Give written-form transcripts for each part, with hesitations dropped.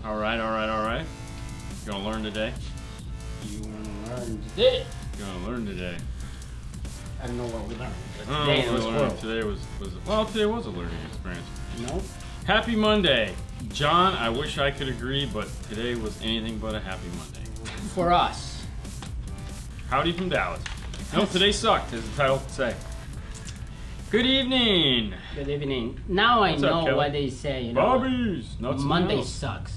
All right. You gonna learn today? You wanna learn today? You gonna learn today? I don't know what we learned. Oh, today was a learning experience. No? Happy Monday. John, I wish I could agree, but today was anything but a happy Monday. For us. Howdy from Dallas. No, today sucked, as the title would say. Good evening. Good evening. Now I know why they say, you know, Bobby's nuts Monday sucks.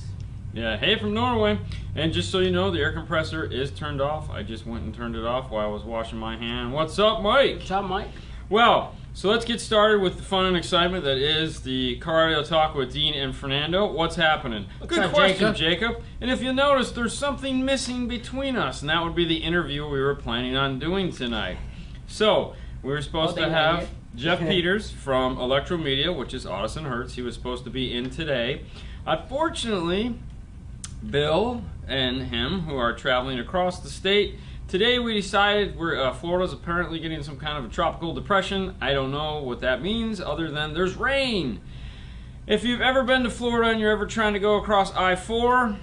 Yeah, hey from Norway. And just so you know, the air compressor is turned off. I just went and turned it off while I was washing my hand. What's up, Mike? What's up, Mike? Well, so let's get started with the fun and excitement that is the car audio talk with Dean and Fernando. What's happening? What's Good up, question, Jacob. And if you notice, there's something missing between us, and that would be the interview we were planning on doing tonight. So, we were supposed to have Jeff Peters from Electro Media, which is Audison Hertz. He was supposed to be in today. Unfortunately, Bill and him, who are traveling across the state, today we decided Florida's apparently getting some kind of a tropical depression. I don't know what that means other than there's rain. If you've ever been to Florida and you're ever trying to go across I-4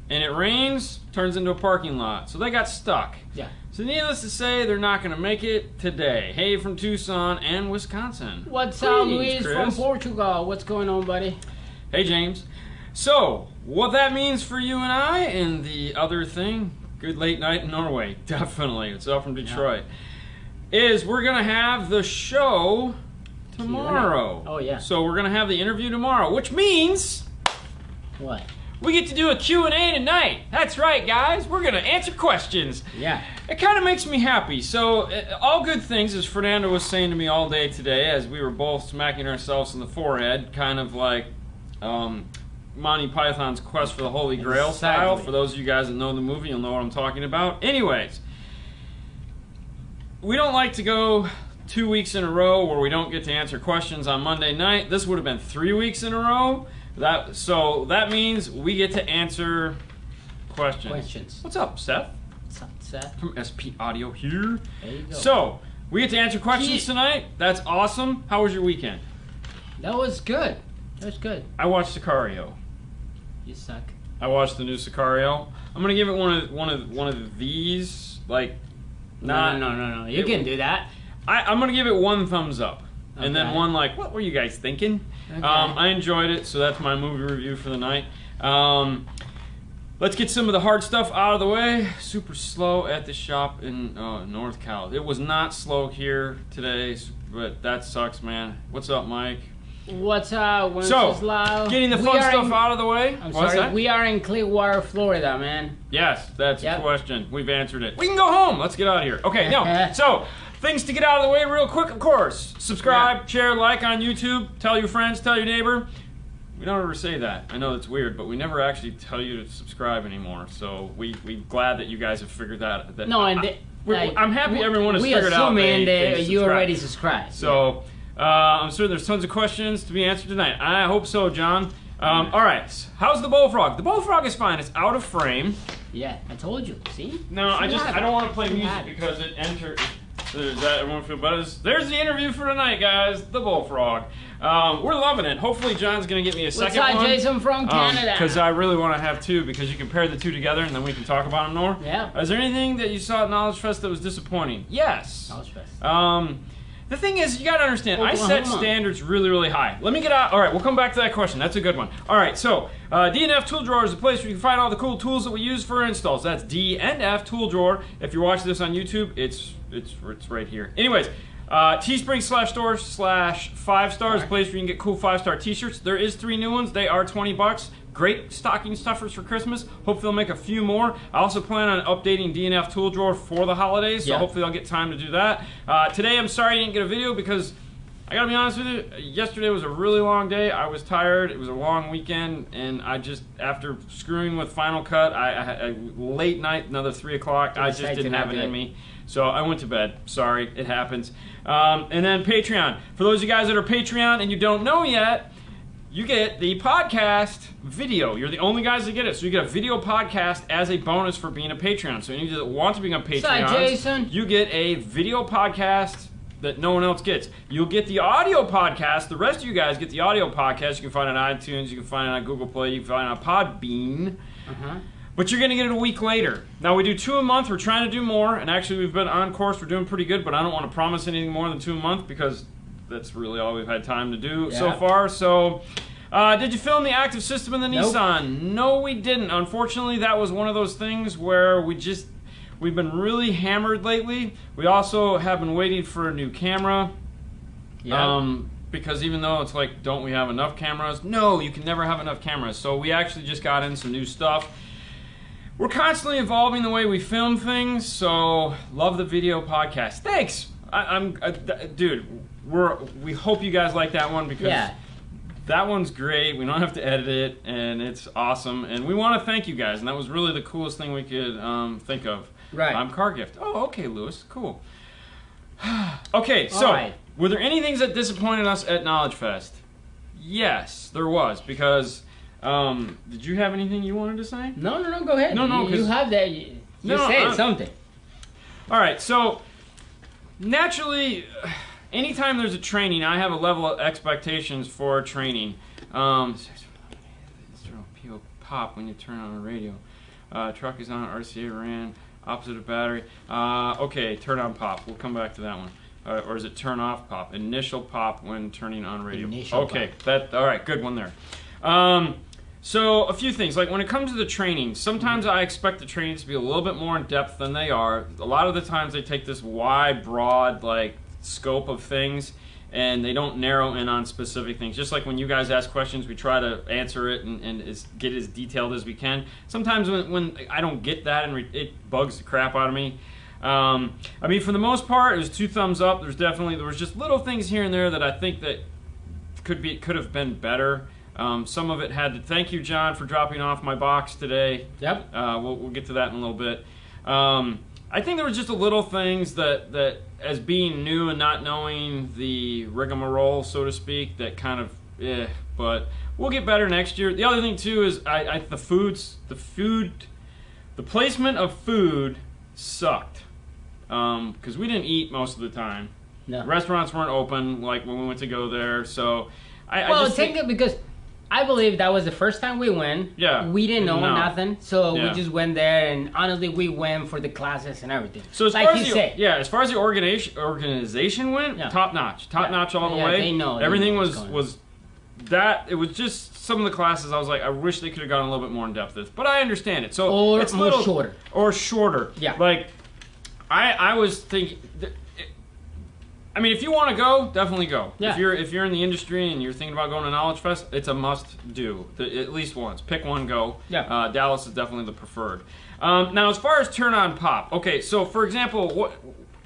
and it rains, turns into a parking lot. So they got stuck. Yeah. So needless to say, they're not going to make it today. Hey from Tucson and Wisconsin. What's up, Greetings, Luis Chris. from Portugal? What's going on, buddy? Hey, James. So, what that means for you and I, and the other thing, good late night in Norway, definitely, it's up from Detroit, is we're going to have the show tomorrow. Oh, yeah. So we're going to have the interview tomorrow, which means What? we get to do a Q&A tonight. That's right, guys. We're going to answer questions. Yeah. It kind of makes me happy. So, all good things, as Fernando was saying to me all day today, as we were both smacking ourselves in the forehead, kind of like Monty Python's Quest for the Holy Grail style. For those of you guys that know the movie, you'll know what I'm talking about. Anyways, we don't like to go 2 weeks in a row where we don't get to answer questions on Monday night. This would have been 3 weeks in a row. So that means we get to answer questions. What's up, Seth? What's up, Seth? From SP Audio here. There you go. So, we get to answer questions tonight. That's awesome. How was your weekend? That was good. That was good. I watched Sicario. You suck. I watched the new Sicario. I'm gonna give it one of these. Like, No. You can do that. I'm gonna give it 1 thumbs up, and then Okay. one like, what were you guys thinking? Okay. I enjoyed it, so that's my movie review for the night. Let's get some of the hard stuff out of the way. Super slow at the shop in North Cal. It was not slow here today, but that sucks, man. What's up, Mike? What's up, So, getting the fun stuff out of the way. I'm What's sorry, that? we are in Clearwater, Florida, man. Yes, that's Yep. a question. We've answered it. We can go home. Let's get out of here. Okay, now, so, things to get out of the way real quick, of course. Subscribe, share, like on YouTube. Tell your friends, tell your neighbor. We don't ever say that. I know it's weird, but we never actually tell you to subscribe anymore. So, we're glad that you guys have figured that out. No, and I'm happy everyone has figured out that you subscribe. already subscribed. So, I'm sure there's tons of questions to be answered tonight. I hope so, John. All right, how's the bullfrog? The bullfrog is fine. It's out of frame. Yeah, I told you. See? No, I don't want to play music because it enters. Does that everyone feel better? There's the interview for tonight, guys. The bullfrog. We're loving it. Hopefully, John's gonna get me a second one. What's up, Jason from Canada? Because I really want to have 2, because you can pair the 2 together and then we can talk about them more. Yeah. Is there anything that you saw at Knowledge Fest that was disappointing? Yes. Knowledge Fest. The thing is, you gotta understand, I set Oklahoma. standards really, really high. Let me get out. All right, we'll come back to that question. That's a good one. All right, so D&F Tool Drawer is a place where you can find all the cool tools that we use for installs. That's D&F Tool Drawer. If you're watching this on YouTube, it's right here. Anyways, Teespring/store/5stars, a place where you can get cool 5-star t-shirts. There is 3 new ones. They are $20. Great stocking stuffers for Christmas. Hopefully they'll make a few more. I also plan on updating D&F Tool Drawer for the holidays, so hopefully I'll get time to do that. Today, I'm sorry I didn't get a video because, I gotta be honest with you, yesterday was a really long day. I was tired. It was a long weekend, and I just, after screwing with Final Cut, I late night, another 3 o'clock, I just didn't have it in me. So I went to bed. Sorry, it happens. And then Patreon. For those of you guys that are Patreon and you don't know yet, you get the podcast video. You're the only guys that get it. So you get a video podcast as a bonus for being a Patreon. So any of you that want to become Patreons, Jason. you get a video podcast that no one else gets. You'll get the audio podcast. The rest of you guys get the audio podcast. You can find it on iTunes. You can find it on Google Play. You can find it on Podbean. But you're going to get it a week later. Now, we do 2 a month. We're trying to do more. And actually, we've been on course. We're doing pretty good. But I don't want to promise anything more than 2 a month because that's really all we've had time to do so far. So, did you film the active system in the Nissan? No, we didn't. Unfortunately, that was one of those things where we've been really hammered lately. We also have been waiting for a new camera. Because even though it's like, don't we have enough cameras? No, you can never have enough cameras. So we actually just got in some new stuff. We're constantly evolving the way we film things, so love the video podcast. Thanks! Dude, we hope you guys like that one because that one's great. We don't have to edit it, and it's awesome. And we want to thank you guys, and that was really the coolest thing we could think of. Right. Car gift. Oh, okay, Lewis. Cool. Okay, so were there any things that disappointed us at Knowledge Fest? Yes, there was, because did you have anything you wanted to say? No, go ahead. No, you have that. You say something. All right, so naturally, anytime there's a training, I have a level of expectations for training. Pop when you turn on the radio. Truck is on, RCA ran, opposite of battery. Okay, turn on pop. We'll come back to that one. Or is it turn off pop? Initial pop when turning on radio. Okay, all right, good one there. So a few things, like when it comes to the training, sometimes I expect the trainings to be a little bit more in depth than they are. A lot of the times they take this wide, broad, like scope of things, and they don't narrow in on specific things. Just like when you guys ask questions, we try to answer it and get as detailed as we can. Sometimes when I don't get that, and it bugs the crap out of me. I mean, for the most part, it was 2 thumbs up. There was just little things here and there that I think that could have been better. Some of it had to. Thank you, John, for dropping off my box today. Yep. We'll get to that in a little bit. I think there was just a little things that as being new and not knowing the rigmarole, so to speak, that kind of but we'll get better next year. The other thing too is the placement of food sucked because we didn't eat most of the time. No. Restaurants weren't open like when we went to go there, so I just think because I believe that was the first time we went. Yeah. We didn't know nothing, so we just went there, and honestly, we went for the classes and everything. So as far as the organization went, top notch all the way. They know. Everything was that. It was just some of the classes. I was like, I wish they could have gone a little bit more in depth with, but I understand it. So it's shorter. Or shorter. Yeah. Like I was thinking. I mean, if you want to go, definitely go. Yeah. If you're in the industry and you're thinking about going to Knowledge Fest, it's a must do. At least once. Pick one, go. Yeah. Dallas is definitely the preferred. Now, as far as turn on pop, okay. So, for example,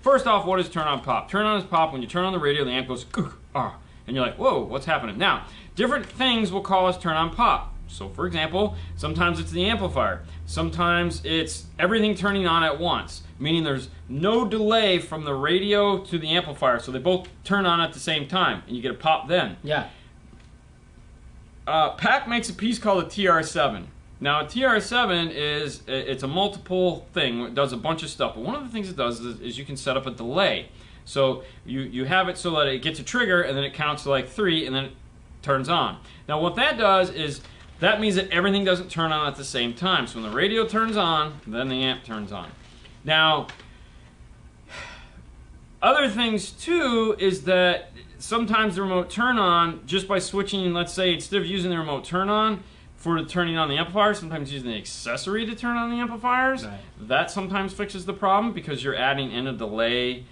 first off, what is turn on pop? Turn on is pop when you turn on the radio. The amp goes and you're like, whoa, what's happening? Now, different things will call us turn on pop. So, for example, sometimes it's the amplifier. Sometimes it's everything turning on at once, meaning there's no delay from the radio to the amplifier, so they both turn on at the same time, and you get a pop then. Yeah. PAC makes a piece called a TR7. Now, a TR7 it's a multiple thing. It does a bunch of stuff, but one of the things it does is you can set up a delay. So you have it so that it gets a trigger, and then it counts to like 3, and then it turns on. Now, what that does is that means that everything doesn't turn on at the same time. So when the radio turns on, then the amp turns on. Now, other things too is that sometimes the remote turn on, just by switching, let's say, instead of using the remote turn on for turning on the amplifier, sometimes using the accessory to turn on the amplifiers. Right. That sometimes fixes the problem because you're adding in a delay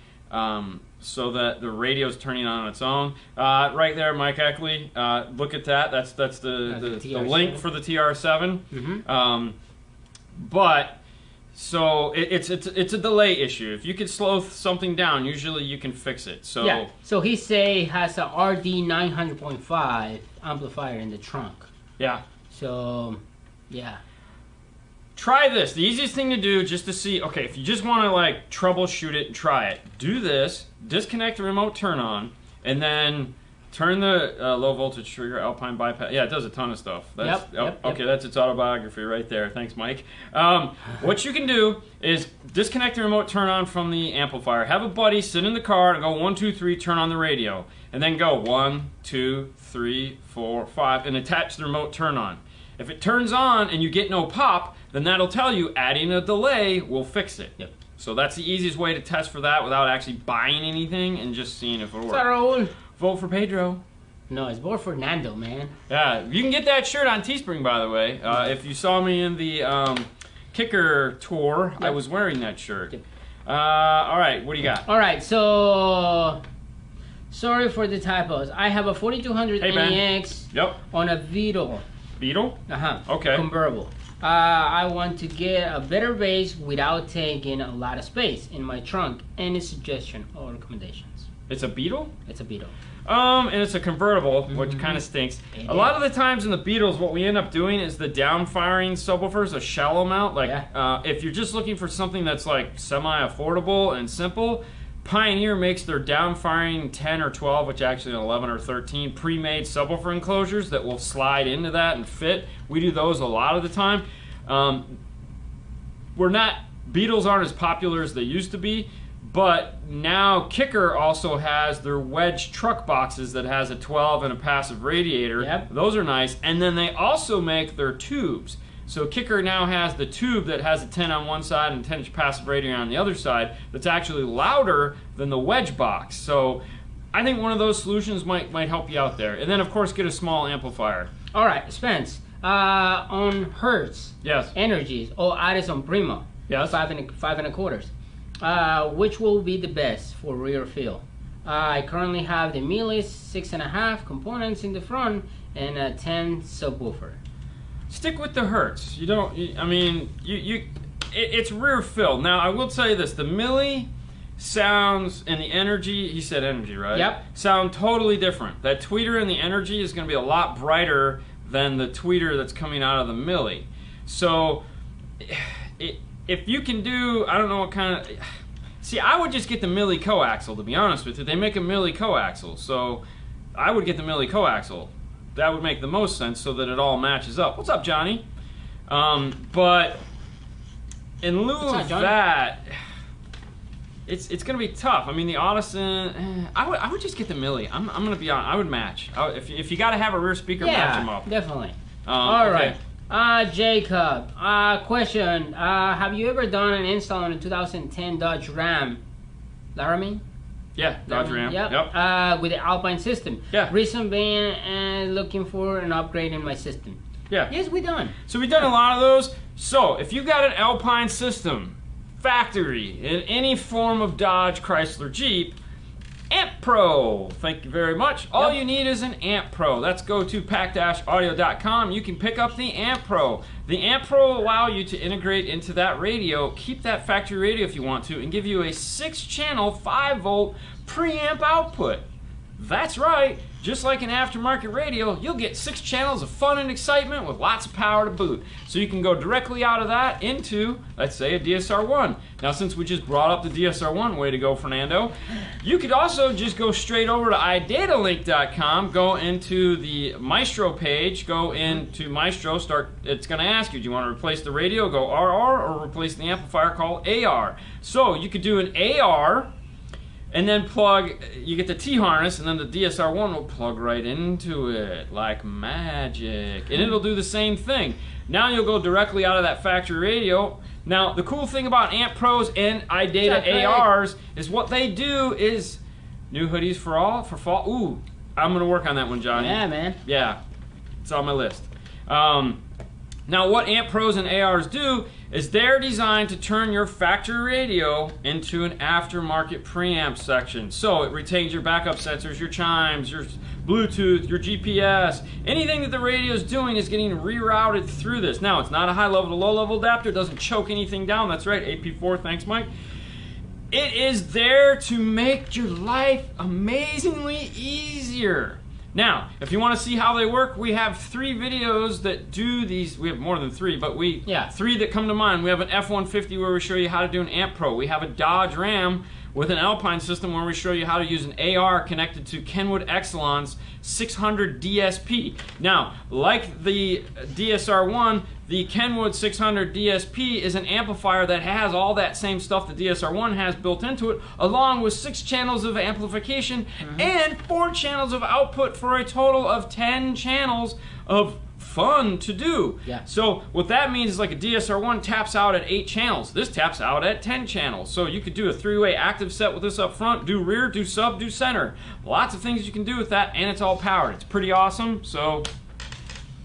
so that the radio's turning on its own. Right there, Mike Eckley. Look at that. That's the link for the TR7. Mm-hmm. But so it's a delay issue. If you can slow something down, usually you can fix it. So yeah. So he has a RD 900.5 amplifier in the trunk. Yeah. So yeah. Try this. The easiest thing to do, just to see, okay, if you just want to like troubleshoot it and try it, do this, disconnect the remote turn on, and then Turn the low voltage trigger, Alpine bypass. Yeah, it does a ton of stuff. That's, Yep. Okay, that's its autobiography right there. Thanks, Mike. What you can do is disconnect the remote turn on from the amplifier. Have a buddy sit in the car and go 1, 2, 3, turn on the radio. And then go 1, 2, 3, 4, 5, and attach the remote turn on. If it turns on and you get no pop, then that'll tell you adding a delay will fix it. Yep. So that's the easiest way to test for that without actually buying anything and just seeing if it'll work. Raul. Vote for Pedro. No, it's more Fernando, man. Yeah, you can get that shirt on Teespring, by the way. If you saw me in the Kicker tour, I was wearing that shirt. Yep. All right, what do you got? All right, so sorry for the typos. I have a 4200 NEX on a Beetle. Beetle? Okay. Convertible. I want to get a better bass without taking a lot of space in my trunk. Any suggestion or recommendations? It's a Beetle? It's a Beetle. And it's a convertible, which kind of stinks. A lot of the times in the Beetles, what we end up doing is the down-firing subwoofers, a shallow mount. Like, if you're just looking for something that's like semi-affordable and simple, Pioneer makes their down-firing 10 or 12, which actually 11 or 13, pre-made subwoofer enclosures that will slide into that and fit. We do those a lot of the time. Beetles aren't as popular as they used to be, but now Kicker also has their wedge truck boxes that has a 12 and a passive radiator. Yep. Those are nice. And then they also make their tubes. So Kicker now has the tube that has a 10 on one side and 10-inch passive radiator on the other side that's actually louder than the wedge box. So I think one of those solutions might help you out there. And then, of course, get a small amplifier. All right, Spence. On Hertz. Yes. Energies. Or Addison Primo. Yes. 5 1/4. Which will be the best for rear fill? I currently have the Miele 6.5 components in the front and a 10 subwoofer. Stick with the Hertz. You don't. It's rear fill. Now I will tell you this: the Miele sounds and the Energy. He said Energy, right? Yep. Sound totally different. That tweeter and the Energy is going to be a lot brighter than the tweeter that's coming out of the Miele. So, if you can do, I don't know what kind of. See, I would just get the Miele coaxial, to be honest with you. They make a Miele coaxial, so I would get the Miele coaxial. That would make the most sense so that it all matches up. What's up, Johnny? But in lieu of that, it's going to be tough. I mean, the Audison, I would just get the Miele. I'm going to be honest. I would match. If you got to have a rear speaker, match them up. Definitely. All right. Jacob, question. Have you ever done an install on a 2010 Dodge Ram? Laramie? Yeah, Dodge Ram. Yep. With the Alpine system. Yeah. Reason being, looking for an upgrade in my system. Yeah. Yes, we done. So we've done a lot of those. So if you've got an Alpine system, factory, in any form of Dodge, Chrysler, Jeep, Amp Pro. Thank you very much. All you need is an Amp Pro. Let's go to pack-audio.com. You can pick up the Amp Pro. The Amp Pro will allow you to integrate into that radio, keep that factory radio if you want to, and give you a 6-channel, 5-volt preamp output. That's right. Just like an aftermarket radio, you'll get 6 channels of fun and excitement with lots of power to boot. So you can go directly out of that into, let's say, a DSR-1. Now, since we just brought up the DSR-1, way to go, Fernando, you could also just go straight over to idatalink.com, go into the Maestro page, go into Maestro, it's going to ask you, do you want to replace the radio, go RR, or replace the amplifier, called AR. So you could do an AR, and then you get the T-harness, and then the DSR-1 will plug right into it like magic. And it'll do the same thing. Now you'll go directly out of that factory radio. Now, the cool thing about Amp Pros and iData ARs is what they do is new hoodies for fall. Ooh, I'm going to work on that one, Johnny. Yeah, man. Yeah, it's on my list. Now, what Amp Pros and ARs do is they're designed to turn your factory radio into an aftermarket preamp section. So it retains your backup sensors, your chimes, your Bluetooth, your GPS. Anything that the radio is doing is getting rerouted through this. Now, it's not a high-level to low-level adapter. It doesn't choke anything down. That's right, AP4, thanks, Mike. It is there to make your life amazingly easier. Now, if you want to see how they work, we have 3 videos that do these. We have more than 3, but 3 that come to mind. We have an F-150 where we show you how to do an Amp Pro. We have a Dodge Ram with an Alpine system where we show you how to use an AR connected to Kenwood Exelon's 600 DSP. Now, like the DSR-1, the Kenwood 600 DSP is an amplifier that has all that same stuff the DSR-1 has built into it, along with 6 channels of amplification and 4 channels of output for a total of 10 channels of fun to do. Yeah. So what that means is like a DSR-1 taps out at 8 channels. This taps out at 10 channels. So you could do a 3-way active set with this up front, do rear, do sub, do center. Lots of things you can do with that, and it's all powered. It's pretty awesome. So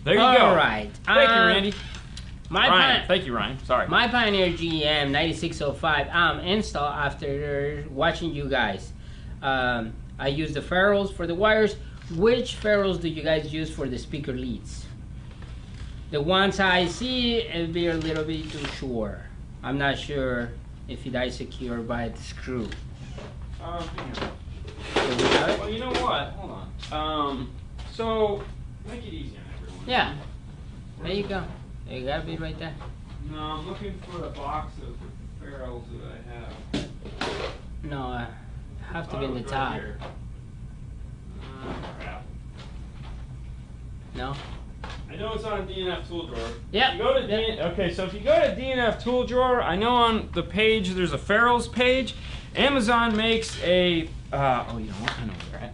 there you go. All right. Thank you, Randy. Ryan, thank you, Ryan. Sorry. My Pioneer GM 9605 install after watching you guys. I use the ferrules for the wires. Which ferrules do you guys use for the speaker leads? The ones I see, it'll be a little bit too short. I'm not sure if it is secure by the screw. Well, you know what? Hold on. So, make it easy on everyone. Yeah. There you go. You gotta be right there. No, I'm looking for a box of ferrules that I have. No, have to be in the top. Right here. Crap. No? I know it's on a DNF tool drawer. Yeah. You go to okay, so if you go to DNF tool drawer, I know on the page there's a ferrules page. Amazon makes a. Oh, you know what? I know where they're at.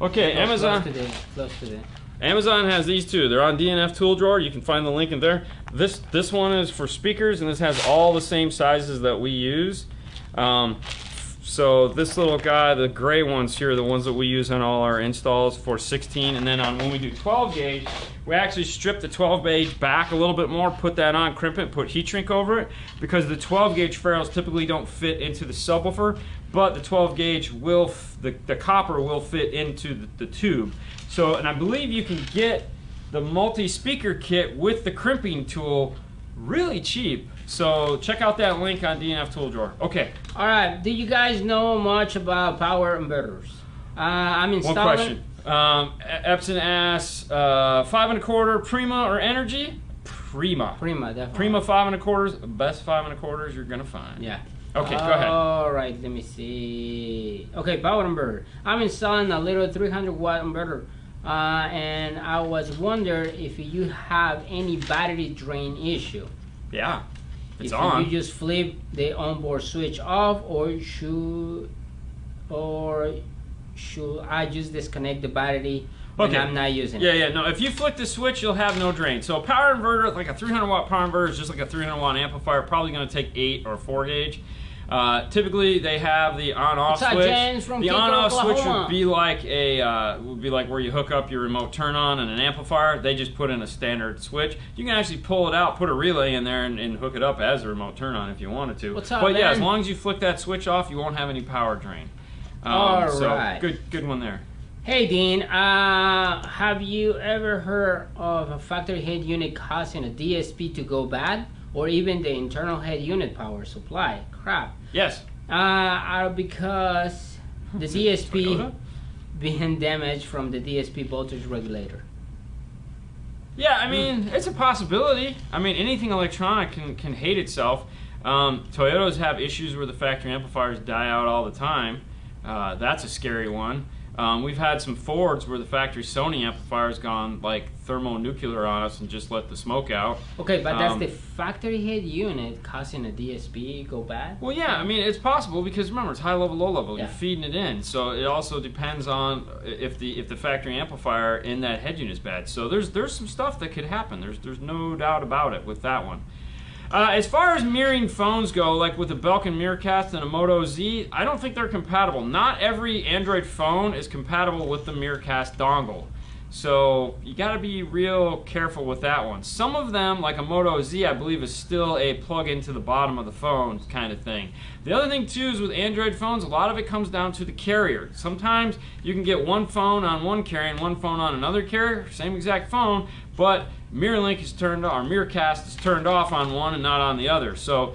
Okay, Amazon. Close to the. Amazon has these two. They're on DNF tool drawer. You can find the link in there. This one is for speakers, and this has all the same sizes that we use. So this little guy, the gray ones here, are the ones that we use on all our installs for 16. And then when we do 12 gauge, we actually strip the 12 gauge back a little bit more, put that on, crimp it, put heat shrink over it, because the 12 gauge ferrules typically don't fit into the subwoofer, but the 12 gauge will, the copper will fit into the tube. So, and I believe you can get the multi-speaker kit with the crimping tool really cheap. So check out that link on DNF tool drawer. Okay. All right. Do you guys know much about power inverters? I'm installing. One question. Epson asks 5 1/4 Prima or Energy? Prima. Prima, definitely. Prima 5 1/4, best 5 1/4 you're gonna find. Yeah. Okay, go ahead. All right. Let me see. Okay, power inverter. I'm installing a little 300-watt inverter. And I was wondering if you have any battery drain issue. Yeah, it's if on. you just flip the onboard switch off, or should I just disconnect the battery when I'm not using it? Yeah, no, if you flick the switch, you'll have no drain. So a power inverter, like a 300-watt power inverter, is just like a 300-watt amplifier, probably going to take 8 or 4 gauge. Typically, they have the on-off switch. The on-off switch would be like where you hook up your remote turn-on and an amplifier. They just put in a standard switch. You can actually pull it out, put a relay in there, and hook it up as a remote turn-on if you wanted to. What's up, but yeah, man? as long as you flick that switch off, you won't have any power drain. All so right. Good one there. Hey Dean, have you ever heard of a factory head unit causing a DSP to go bad, or even the internal head unit power supply? Crap. Yes. Because the DSP being damaged from the DSP voltage regulator. Yeah, I mean, it's a possibility. I mean, anything electronic can hate itself. Toyotas have issues where the factory amplifiers die out all the time. That's a scary one. We've had some Fords where the factory Sony amplifier's gone like thermonuclear on us and just let the smoke out. Okay, but that's the factory head unit causing a DSP go bad? Well, yeah, I mean, it's possible because remember, it's high level, low level. Yeah. You're feeding it in. So it also depends on if the factory amplifier in that head unit is bad. So there's some stuff that could happen. There's no doubt about it with that one. As far as mirroring phones go, like with a Belkin Miracast and a Moto Z, I don't think they're compatible. Not every Android phone is compatible with the Miracast dongle. So you got to be real careful with that one. Some of them, like a Moto Z, I believe is still a plug into the bottom of the phone kind of thing. The other thing too is with Android phones, a lot of it comes down to the carrier. Sometimes you can get one phone on one carrier and one phone on another carrier, same exact phone, but MirrorLink is turned on, or Miracast is turned off on one and not on the other. So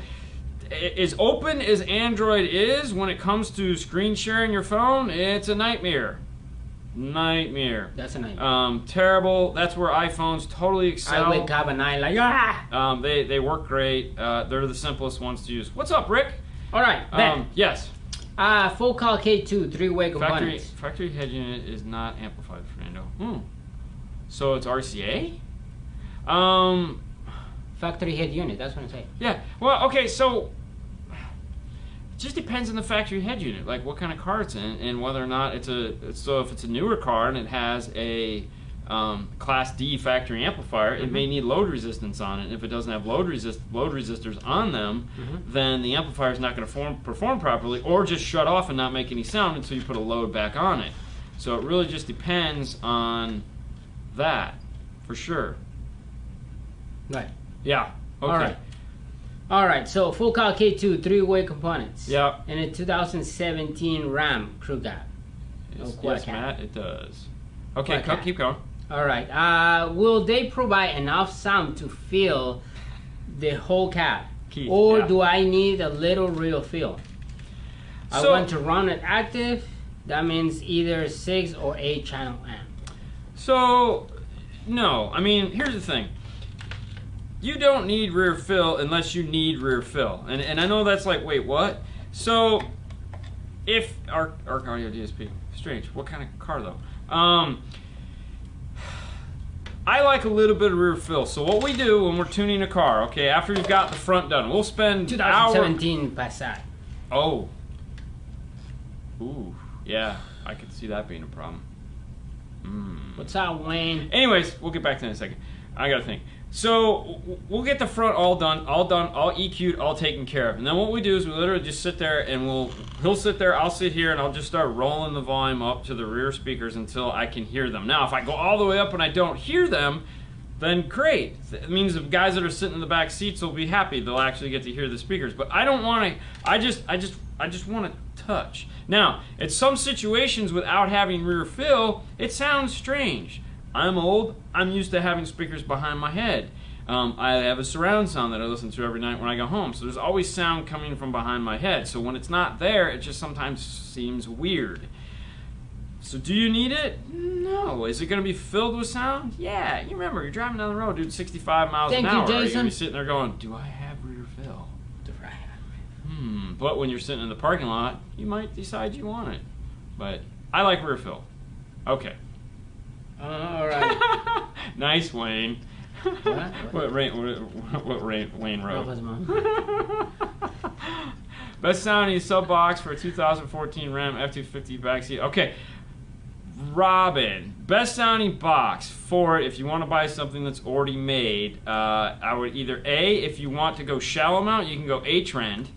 as open as Android is when it comes to screen sharing your phone, it's a nightmare. Nightmare. That's a nightmare. Terrible. That's where iPhones totally excel. I wake up at night like, ah! They work great. They're the simplest ones to use. What's up, Rick? All right, Ben. Yes. Focal K2, 3-way components. Factory head unit is not amplified, Fernando. So it's RCA? Factory head unit, that's what I'm saying. Yeah, well, okay, so it just depends on the factory head unit, like what kind of car it's in, and whether or not so if it's a newer car and it has a Class D factory amplifier, it may need load resistance on it. If it doesn't have load resistors on them, then the amplifier is not going to perform properly, or just shut off and not make any sound until you put a load back on it. So it really just depends on that, for sure. Right. Yeah. Okay. All right. So Focal K2, 3-way components. Yeah. And a 2017 Ram crew cab. Yes, Matt, it does. Okay, keep going. All right. Will they provide enough sound to fill the whole cab, or do I need a little real fill? I want to run it active. That means either 6 or 8 channel amp. So, no. I mean, here's the thing. You don't need rear fill unless you need rear fill. And I know that's like, wait, what? So, if our audio DSP, strange. What kind of car though? I like a little bit of rear fill. So what we do when we're tuning a car, okay, after we've got the front done, we'll spend 2017 Passat. Oh. Ooh, yeah. I could see that being a problem. What's up, Wayne? Anyways, we'll get back to that in a second. I gotta think. So we'll get the front all done, all EQ'd, all taken care of. And then what we do is we literally just sit there and he'll sit there, I'll sit here, and I'll just start rolling the volume up to the rear speakers until I can hear them. Now, if I go all the way up and I don't hear them, then great. It means the guys that are sitting in the back seats will be happy. They'll actually get to hear the speakers. But I don't want to, I just want to touch. Now, at some situations without having rear fill, it sounds strange. I'm old. I'm used to having speakers behind my head. I have a surround sound that I listen to every night when I go home. So there's always sound coming from behind my head. So when it's not there, it just sometimes seems weird. So do you need it? No. Is it going to be filled with sound? Yeah. You remember, you're driving down the road, dude, 65 miles an hour. You're going to be sitting there going, do I have rear fill? Do I have? But when you're sitting in the parking lot, you might decide you want it. But I like rear fill. Okay. All right. Nice, Wayne. What Wayne wrote. Best sounding sub box for a 2014 Ram F250 backseat. Okay, Robin. Best sounding box for it if you want to buy something that's already made. I would either if you want to go shallow mount, you can go H-Trend.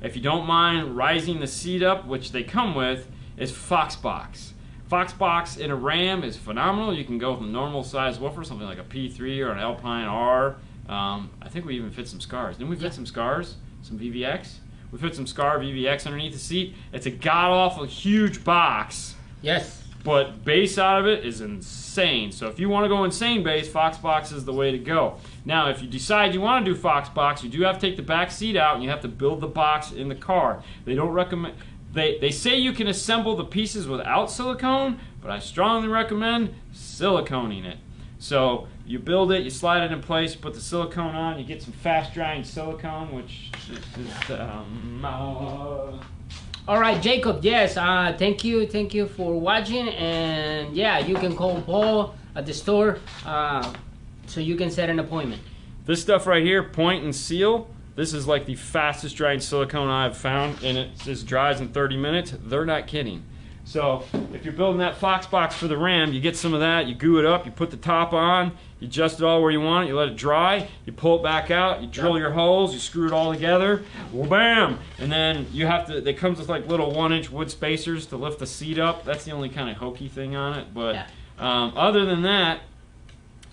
If you don't mind rising the seat up, which they come with, is Foxbox. Foxbox in a Ram is phenomenal. You can go with a normal size woofer, something like a P3 or an Alpine R. I think we even fit some Scars. Didn't we fit some Scars? Some VVX? We fit some Scar VVX underneath the seat. It's a god-awful huge box. Yes. But bass out of it is insane. So if you want to go insane bass, Foxbox is the way to go. Now, if you decide you want to do Foxbox, you do have to take the back seat out and you have to build the box in the car. They don't recommend... They say you can assemble the pieces without silicone, but I strongly recommend siliconing it. So you build it, you slide it in place, you put the silicone on, you get some fast drying silicone, which is All right, Jacob. Yes, thank you for watching, and yeah, you can call Paul at the store so you can set an appointment. This stuff right here, Point and Seal. This is like the fastest drying silicone I've found, and it just dries in 30 minutes. They're not kidding. So if you're building that Foxbox for the Ram, you get some of that, you goo it up, you put the top on, you adjust it all where you want it, you let it dry, you pull it back out, you drill your holes, you screw it all together, well, bam! And then you have to, it comes with like little 1-inch wood spacers to lift the seat up. That's the only kind of hokey thing on it, but other than that,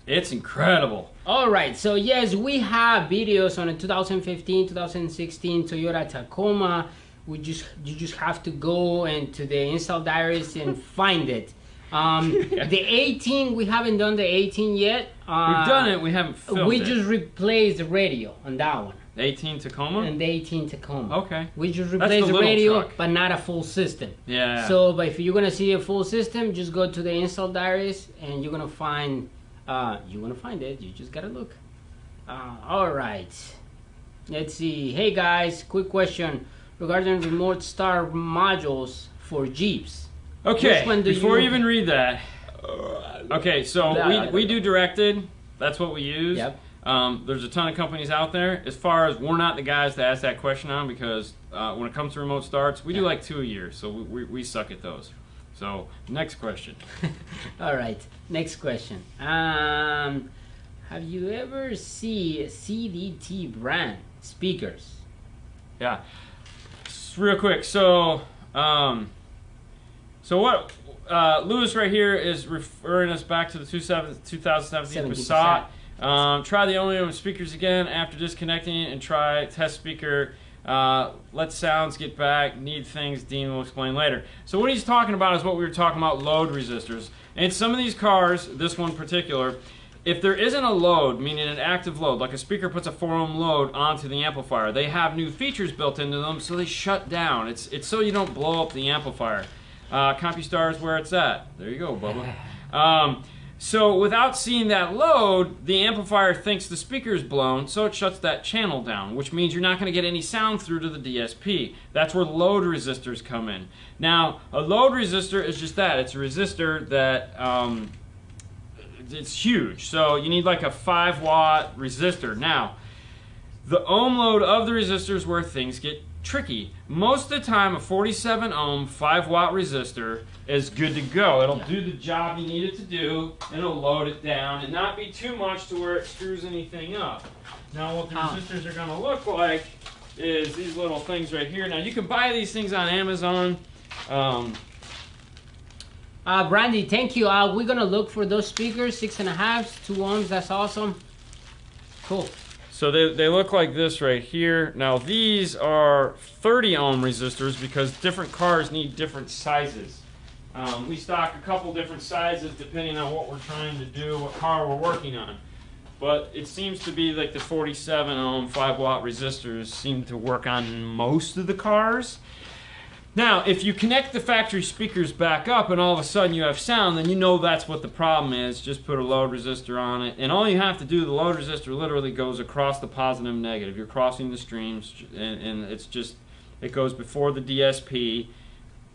it's incredible. Alright, so yes, we have videos on a 2015, 2016 Toyota Tacoma. You just have to go into the install diaries and find it. The 18, we haven't done the 18 yet. We've done it, we haven't filmed it. We just replaced the radio on that one. The 18 Tacoma? And the 18 Tacoma. Okay. We just That's replace the the little radio, truck. but not a full system. Yeah. So, but if you're gonna see a full system, just go to the install diaries, and you're gonna find it. You just gotta look. All right. Let's see. Hey guys, quick question regarding remote start modules for Jeeps. Okay. Which one do Before you you even read that. Okay, so we do directed. That's what we use. Yep. There's a ton of companies out there. As far as we're not the guys to ask that question on, because when it comes to remote starts, we do like 2 a year, so we suck at those. So next question. All right. Next question. Have you ever seen CDT brand speakers? Yeah. Real quick. So what Lewis right here is referring us back to the 2017 Passat. Try the only speakers again after disconnecting and try test speaker. Let sounds get back. Need things Dean will explain later. So what he's talking about is what we were talking about, load resistors. And some of these cars, this one in particular, if there isn't a load, meaning an active load, like a speaker puts a 4 ohm load onto the amplifier, they have new features built into them, so they shut down. It's so you don't blow up the amplifier. CompuStar is where it's at. There you go, Bubba. So without seeing that load, the amplifier thinks the speaker is blown, so it shuts that channel down, which means you're not going to get any sound through to the DSP. That's where load resistors come in. Now, a load resistor is just that. It's a resistor that it's huge. So you need like a 5-watt resistor. Now, the ohm load of the resistor is where things get tricky. Most of the time, a 47 ohm 5-watt resistor is good to go. It'll do the job you need it to do, and it'll load it down and not be too much to where it screws anything up. Now what the resistors are going to look like is these little things right here. Now you can buy these things on Amazon. Brandy, thank you. We're gonna look for those speakers, 6.5, 2 ohms. That's awesome. Cool. So they look like this right here. Now these are 30 ohm resistors because different cars need different sizes. We stock a couple different sizes depending on what we're trying to do, what car we're working on. But it seems to be like the 47 ohm 5-watt resistors seem to work on most of the cars. Now, if you connect the factory speakers back up and all of a sudden you have sound, then you know that's what the problem is. Just put a load resistor on it. And all you have to do, the load resistor literally goes across the positive and negative. You're crossing the streams, and it's just, it goes before the DSP.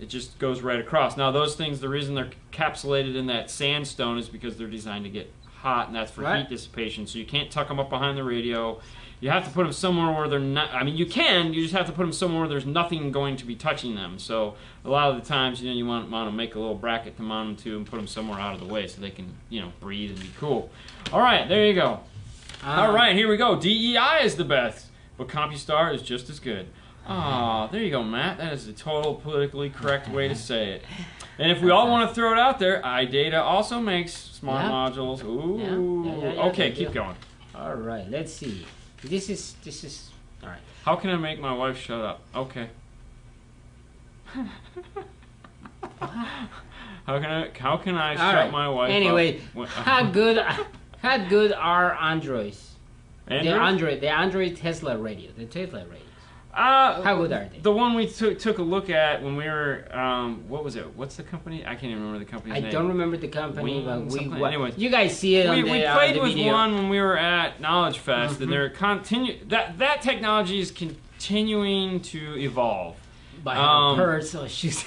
It just goes right across. Now, those things, the reason they're capsulated in that sandstone is because they're designed to get hot, and that's for heat dissipation. So you can't tuck them up behind the radio. You have to put them somewhere where they're not, I mean, you can, you just have to put them somewhere where there's nothing going to be touching them. So a lot of the times, you know, you want to make a little bracket to mount them to and put them somewhere out of the way so they can, you know, breathe and be cool. All right, there you go. All right, here we go. DEI is the best, but CompuStar is just as good. Ah, there you go, Matt. That is the total politically correct way to say it. And if we all want to throw it out there, iData also makes smart modules. Ooh. Okay, keep going. All right, let's see. This is all right. How can I make my wife shut up? Okay. How can I shut my wife up? Anyway, how good are Androids? Android? The Android Tesla radio, the Tesla radios. How good are they? The one we took a look at when we were, what was it? What's the company? I can't even remember the company's name. I don't remember the company, but anyways, you guys see it on the video. We played with one when we were at Knowledge Fest, and they're that technology is continuing to evolve. By her, so she's...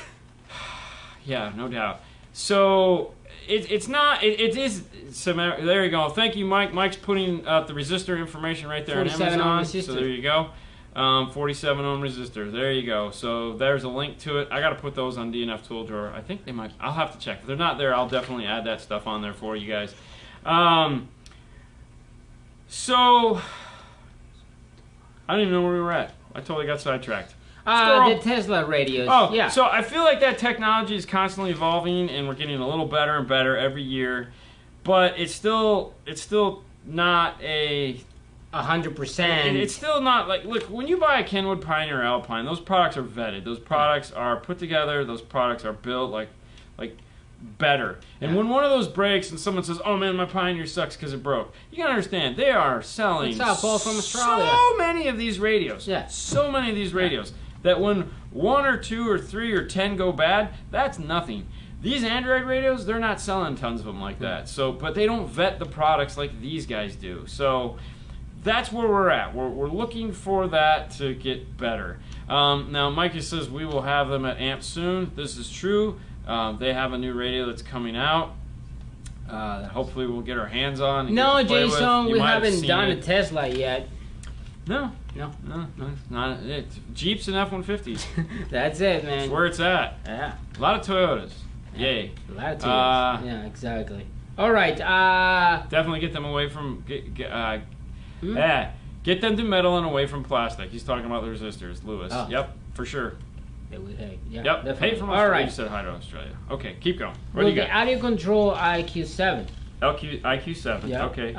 Yeah, no doubt. So it's not. It is. So there you go. Thank you, Mike. Mike's putting up the resistor information right there on Amazon. So there you go. 47 ohm resistor. There you go. So there's a link to it. I got to put those on DNF tool drawer. I think they might. I'll have to check. If they're not there, I'll definitely add that stuff on there for you guys. So I don't even know where we were at. I totally got sidetracked. The Tesla radios. Oh, yeah. So I feel like that technology is constantly evolving, and we're getting a little better and better every year. But it's still not a 100%. It's still not like, look, when you buy a Kenwood, Pioneer, Alpine, those products are vetted. Those products are put together. Those products are built like better. And when one of those breaks and someone says, "Oh man, my Pioneer sucks because it broke," you gotta understand they are selling from Australia. so many of these radios. Yeah. So many of these radios that when 1 or 2 or 3 or 10 go bad, that's nothing. These Android radios, they're not selling tons of them like that. So, but they don't vet the products like these guys do. So that's where we're at. We're looking for that to get better. Now, Mikey says we will have them at AMP soon. This is true. They have a new radio that's coming out that hopefully we'll get our hands on. And No, get to play Jason, with. we You might have haven't seen done it. a Tesla yet. No, No. it's not. It's Jeeps and F-150s. That's it, man. That's where it's at. Yeah. A lot of Toyotas. Yay. A lot of tears. Yeah, exactly. All right. Definitely get them away from get them to metal and away from plastic. He's talking about the resistors, Lewis. Oh. Yep, for sure. Yeah, Yep. definitely. Hey from All Australia. right. You said hi to Australia. Okay, keep going. What Well, do you the got? audio control IQ7. IQ7. Yeah. Okay.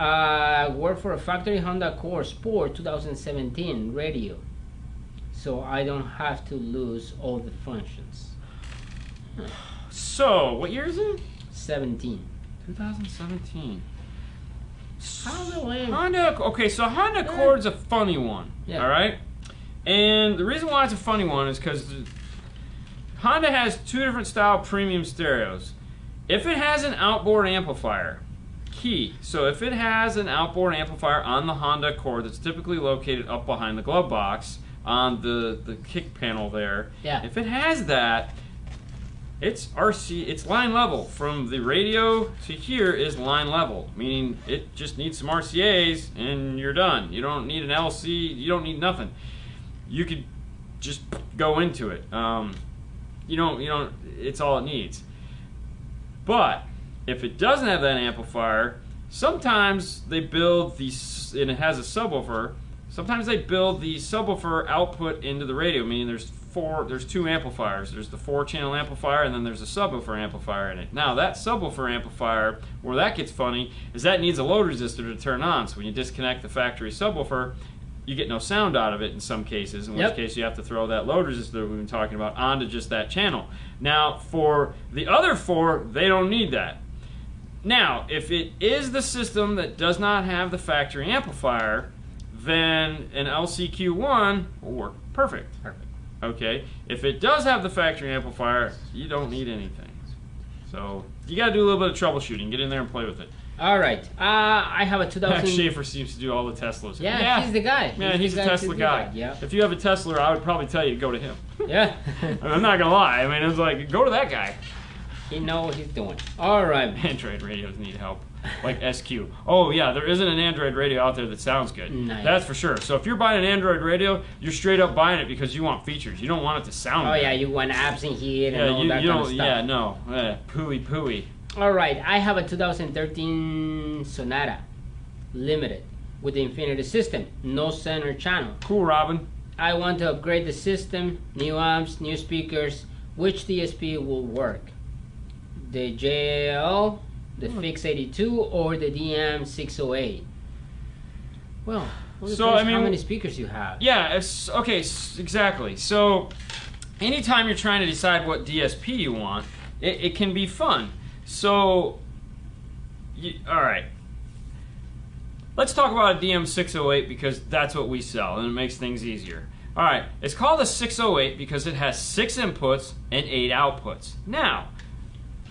Work for a factory Honda Accord Sport 2017 radio, so I don't have to lose all the functions. So, what year is it? 17. 2017. Honda. Honda. Okay, so Honda Accord's a funny one. Yeah. All right. And the reason why it's a funny one is because Honda has 2 different style premium stereos. If it has an outboard amplifier, key. So if it has an outboard amplifier on the Honda Accord that's typically located up behind the glove box on the kick panel there. Yeah. If it has that, it's RC, it's line level. From the radio to here is line level, meaning it just needs some RCAs and you're done. You don't need an LC, you don't need nothing. You could just go into it. You don't, it's all it needs. But if it doesn't have that amplifier, sometimes they build these, and it has a subwoofer, sometimes they build the subwoofer output into the radio, meaning there's 2 amplifiers. There's the 4-channel amplifier and then there's a subwoofer amplifier in it. Now that subwoofer amplifier, where that gets funny, is that needs a load resistor to turn on. So when you disconnect the factory subwoofer, you get no sound out of it in some cases, in which case you have to throw that load resistor that we've been talking about onto just that channel. Now for the other 4, they don't need that. Now, if it is the system that does not have the factory amplifier, then an LCQ1 will work perfect. Okay, if it does have the factory amplifier, you don't need anything. So you got to do a little bit of troubleshooting. Get in there and play with it. All right. I have a 2000. Schaefer seems to do all the Teslas. Yeah, he's the guy. Yeah, he's a Tesla guy. Yeah. If you have a Tesla, I would probably tell you to go to him. Yeah. I'm not gonna lie. I mean, it's like go to that guy. He knows what he's doing. All right. Android radios need help. Like SQ. Oh yeah, there isn't an Android radio out there that sounds good. Nice. That's for sure. So if you're buying an Android radio, you're straight up buying it because you want features. You don't want it to sound good. Yeah, you want apps in here and all that you kind don't, of stuff. Yeah, no. Pooey. All right, I have a 2013 Sonata Limited with the Infinity system, no center channel. Cool, Robin. I want to upgrade the system, new amps, new speakers. Which DSP will work? The JL, the Fix 82, or the DM 608? Well, So, I mean, how many speakers you have? Yeah, exactly. So anytime you're trying to decide what DSP you want, it can be fun. So, all right. Let's talk about a DM608 because that's what we sell and it makes things easier. All right, it's called a 608 because it has 6 inputs and 8 outputs. Now,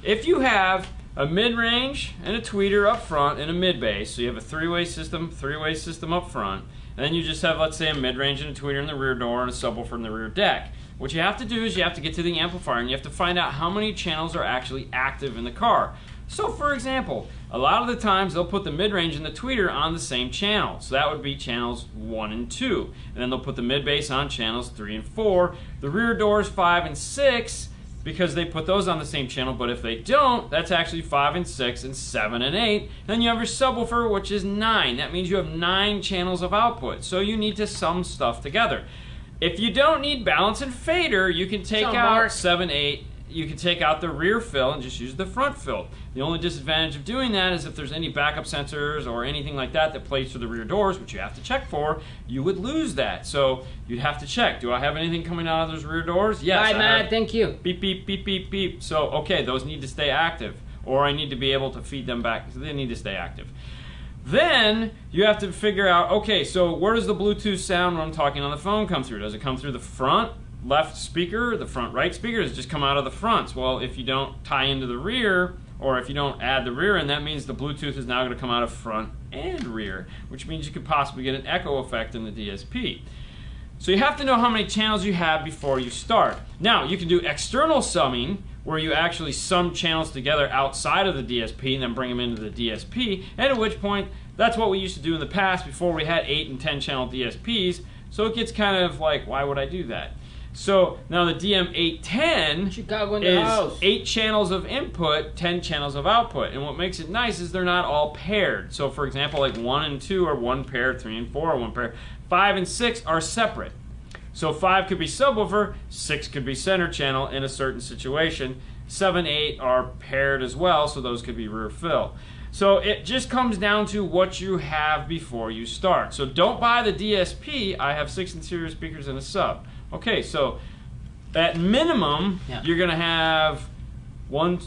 if you have a mid-range and a tweeter up front and a mid-bass, so you have a three-way system up front, and then you just have, let's say, a mid-range and a tweeter in the rear door and a subwoofer in the rear deck. What you have to do is you have to get to the amplifier and you have to find out how many channels are actually active in the car. So for example, a lot of the times they'll put the mid-range and the tweeter on the same channel. So that would be channels 1 and 2. And then they'll put the mid-bass on channels 3 and 4. The rear doors 5 and 6 because they put those on the same channel, but if they don't, that's actually 5 and 6 and 7 and 8. Then you have your subwoofer, which is 9. That means you have 9 channels of output. So you need to sum stuff together. If you don't need balance and fader, you can take out 7, 8, you can take out the rear fill and just use the front fill. The only disadvantage of doing that is if there's any backup sensors or anything like that that plays through the rear doors, which you have to check for, you would lose that. So you'd have to check. Do I have anything coming out of those rear doors? Yes. Bye, Matt. Thank you. Beep, beep, beep, beep, beep. So, okay, those need to stay active. Or I need to be able to feed them back. So they need to stay active. Then you have to figure out, okay, so where does the Bluetooth sound when I'm talking on the phone come through? Does it come through the front left speaker, the front right speaker? Does it just come out of the fronts? Well, if you don't tie into the rear, or if you don't add the rear in, that means the Bluetooth is now going to come out of front and rear, which means you could possibly get an echo effect in the DSP. So you have to know how many channels you have before you start. Now, you can do external summing, where you actually sum channels together outside of the DSP and then bring them into the DSP, and at which point, that's what we used to do in the past before we had 8 and 10 channel DSPs, so it gets kind of like, why would I do that? So now the DM810 Chicago in the is house. 8 channels of input, 10 channels of output, and what makes it nice is they're not all paired. So for example, like 1 and 2 are one pair, 3 and 4 are one pair, 5 and 6 are separate. So 5 could be subwoofer, 6 could be center channel in a certain situation. 7, 8 are paired as well, so those could be rear fill. So it just comes down to what you have before you start. So don't buy the DSP. I have 6 interior speakers and a sub. Okay, so at minimum, you're gonna have one,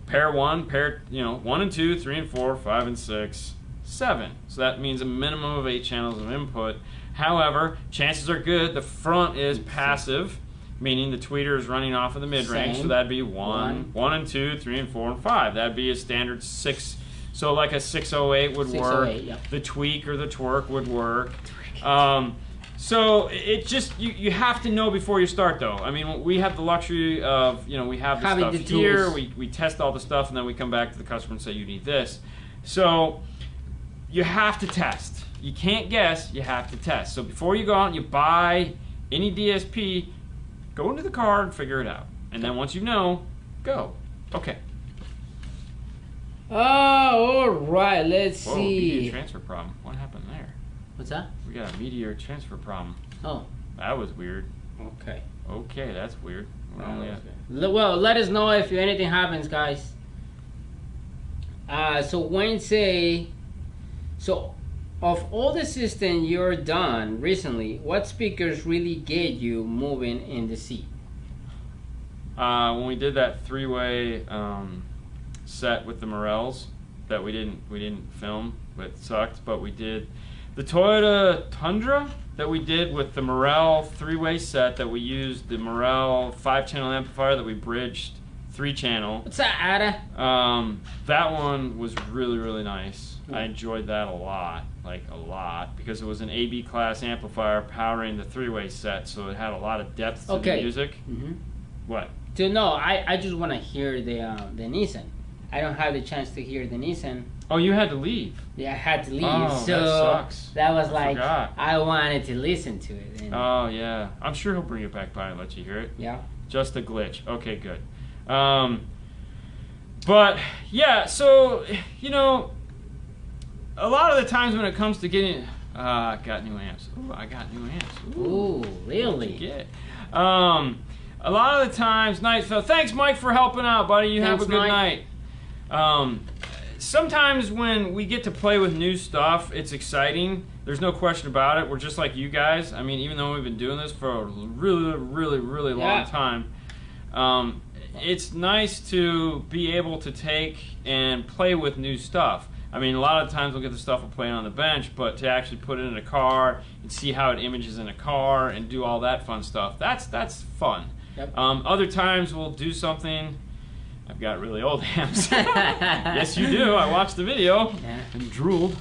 pair 1, pair, 1 and 2, 3 and 4, 5 and 6, 7. So that means a minimum of 8 channels of input. However, chances are good the front is passive, meaning the tweeter is running off of the mid-range, so that'd be 1 and 2, 3 and 4 and 5. That'd be a standard 6. So like a 608 would work. Yep. The tweak or the twerk would work. So it just, you have to know before you start though. I mean, we have the luxury of, we have the stuff here, we test all the stuff, and then we come back to the customer and say, you need this. So you have to test. You can't guess, you have to test. So before you go out and you buy any DSP, go into the car and figure it out. And then once you know, go. Okay. Oh, all right, let's Whoa, see. media transfer problem. What happened there? What's that? We got a media transfer problem. Oh. That was weird. Okay. Okay, that's weird. Well, let us know if anything happens, guys. So Wednesday, so of all the systems you're done recently, what speakers really get you moving in the seat? When we did that 3-way set with the Morels that we didn't film, but sucked, but we did the Toyota Tundra that we did with the Morel 3-way set that we used the Morel 5-channel amplifier that we bridged 3-channel. What's that, Ada? That one was really, really nice. I enjoyed that a lot, because it was an AB class amplifier powering the 3-way set, so it had a lot of depth to the music. Mm-hmm. What? I just want to hear the Nissan. I don't have the chance to hear the Nissan. Oh, you had to leave. Yeah, I had to leave. Oh, so that sucks. That was Forgot. I wanted to listen to it. And oh yeah, I'm sure he'll bring it back by and let you hear it. Yeah. Just a glitch. Okay, good. But yeah, so a lot of the times when it comes to getting, I got new amps. Ooh, I got new amps. Ooh, really? What'd you get? A lot of the times, so thanks, Mike, for helping out, buddy. You have a good night. Sometimes when we get to play with new stuff, it's exciting. There's no question about it. We're just like you guys. I mean, even though we've been doing this for a really, really, really long time, it's nice to be able to take and play with new stuff. I mean, a lot of times we'll get the stuff we'll play on the bench, but to actually put it in a car and see how it images in a car and do all that fun stuff, that's fun. Yep. Other times we'll do something. I've got really old amps. Yes, you do. I watched the video and drooled.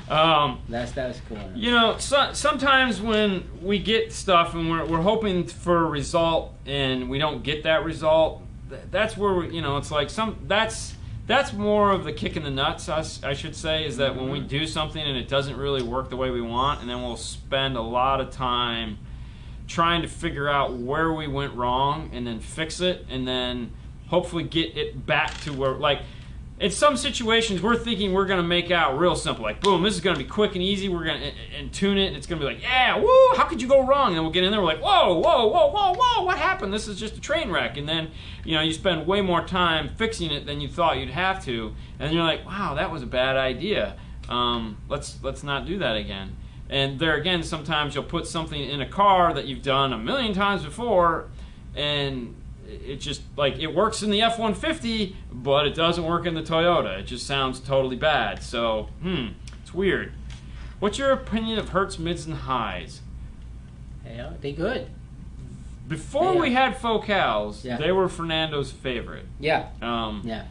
That's cool. Sometimes when we get stuff and we're hoping for a result and we don't get that result, that's where it's like that's more of the kick in the nuts. I should say is that when we do something and it doesn't really work the way we want, and then we'll spend a lot of time trying to figure out where we went wrong and then fix it and then hopefully get it back to where, in some situations, we're thinking we're going to make out real simple. Like, boom, this is going to be quick and easy. We're going to and tune it, and it's going to be like, yeah, woo, how could you go wrong? And then we'll get in there, we're like, whoa, whoa, whoa, whoa, whoa, what happened? This is just a train wreck. And then, you spend way more time fixing it than you thought you'd have to. And you're like, wow, that was a bad idea. Let's not do that again. And there again, sometimes you'll put something in a car that you've done a million times before, and it just, like, it works in the F-150, but it doesn't work in the Toyota. It just sounds totally bad. So, it's weird. What's your opinion of Hertz mids and highs? Yeah, they good. Before we had Focals, Yeah. they were Fernando's favorite. Yeah. Yeah.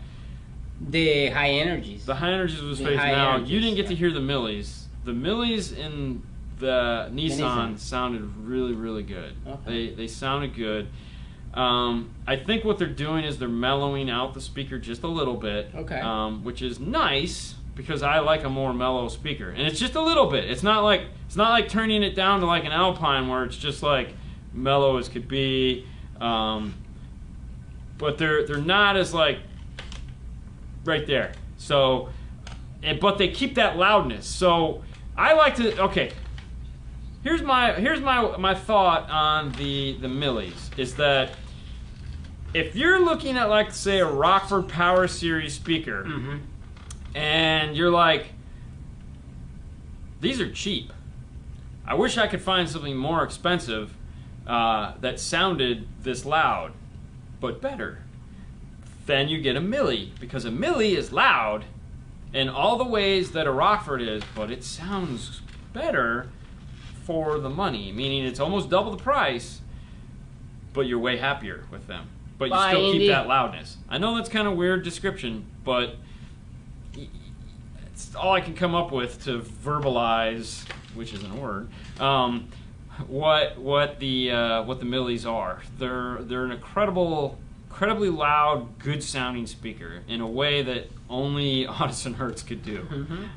The high energies. The high energies was The favorite. high Now, energies, you didn't get to hear the Millis. The Millis in the Nissan Nissan. sounded really, really good. Okay. They sounded good. I think what they're doing is they're mellowing out the speaker just a little bit, Okay. Which is nice because I like a more mellow speaker, and it's just a little bit. It's not like turning it down to like an Alpine where it's just like mellow as could be, but they're not as like right there. So, but they keep that loudness. So I like to. Okay, here's my thought on the Millis is that if you're looking at, like, say, a Rockford Power Series speaker, and you're like, these are cheap. I wish I could find something more expensive that sounded this loud, but better. Then you get a Milli, because a Milli is loud in all the ways that a Rockford is, but it sounds better for the money, meaning it's almost double the price, but you're way happier with them. But you still keep that loudness. I know that's kind of weird description, but it's all I can come up with to verbalize, which isn't a word, what the Millis are. They're an incredibly loud, good sounding speaker in a way that only Audison Hertz could do.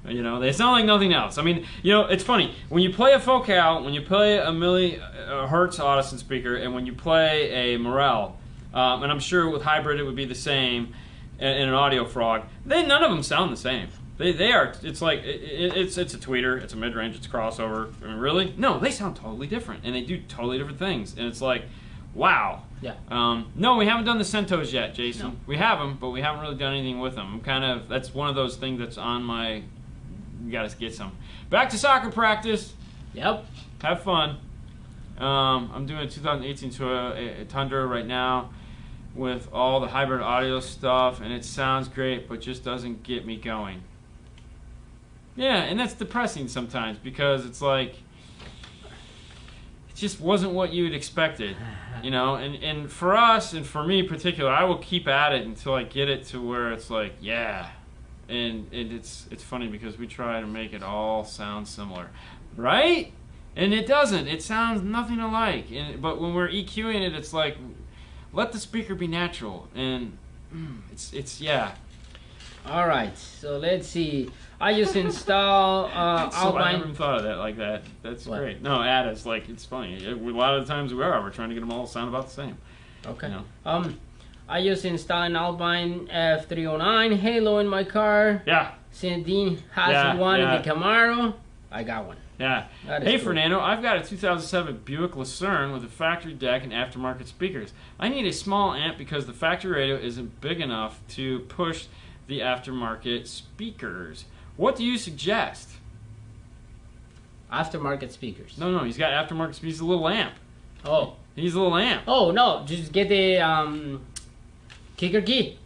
They sound like nothing else. I mean, it's funny when you play a Focal, when you play a Hertz Audison speaker, and when you play a Morel, and I'm sure with hybrid it would be the same, in an Audio Frog. None of them sound the same. They are. It's like it's a tweeter, it's a mid range, it's a crossover. I mean, really? No, they sound totally different, and they do totally different things. And it's like, wow. Yeah. No, we haven't done the Centos yet, Jason. No. We have them, but we haven't really done anything with them. That's one of those things that's on my. We gotta get some. Back to soccer practice. Yep. Have fun. I'm doing a 2018 Toyota Tundra right now with all the hybrid audio stuff, and it sounds great, but just doesn't get me going. Yeah, and that's depressing sometimes because it's like it just wasn't what you'd expected, and for us and for me in particular, I will keep at it until I get it to where it's like, yeah. And it's funny because we try to make it all sound similar, right? And it doesn't. It sounds nothing alike. But when we're EQing it, it's like, let the speaker be natural. And it's yeah. All right. So let's see. I just install I Alpine. never even thought of that like that. That's What? great. No, Addis, like, it's funny. A lot of the times we're trying to get them all to sound about the same. Okay. You know? I just installed an Alpine F309 Halo in my car. Yeah. Since Dean has one in the Camaro, I got one. Yeah. Hey, cool. Fernando, I've got a 2007 Buick Lucerne with a factory deck and aftermarket speakers. I need a small amp because the factory radio isn't big enough to push the aftermarket speakers. What do you suggest? Aftermarket speakers. No, he's got aftermarket speakers. He's a little amp. Oh. He's a little amp. Oh, no. Just get the kicker key.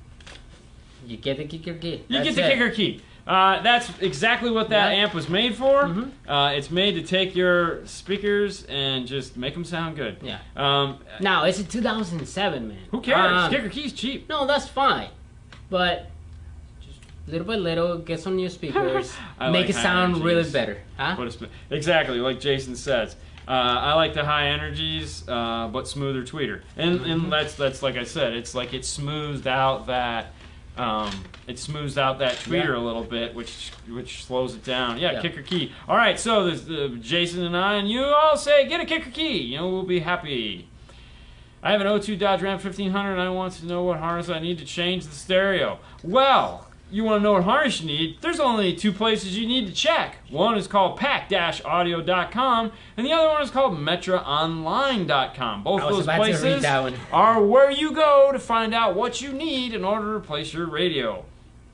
You get the kicker key. You get the kicker key. That's exactly what that amp was made for. Mm-hmm. It's made to take your speakers and just make them sound good. Yeah. Now, it's a 2007, man. Who cares? Kicker key's cheap. No, that's fine. But just little by little, get some new speakers. Make it sound really better. Huh? Exactly, like Jason says. I like the high energies, but smoother tweeter. And that's like I said, it's like it smoothed out that tweeter a little bit, which slows it down. Yeah, kicker key. All right, so there's Jason and I, and you all say get a kicker key. We'll be happy. I have an 02 Dodge Ram 1500, and I want to know what harness I need to change the stereo. Well, you want to know what harness you need, there's only 2 places you need to check. One is called pack-audio.com, and the other one is called metraonline.com. Both of those places are where you go to find out what you need in order to replace your radio.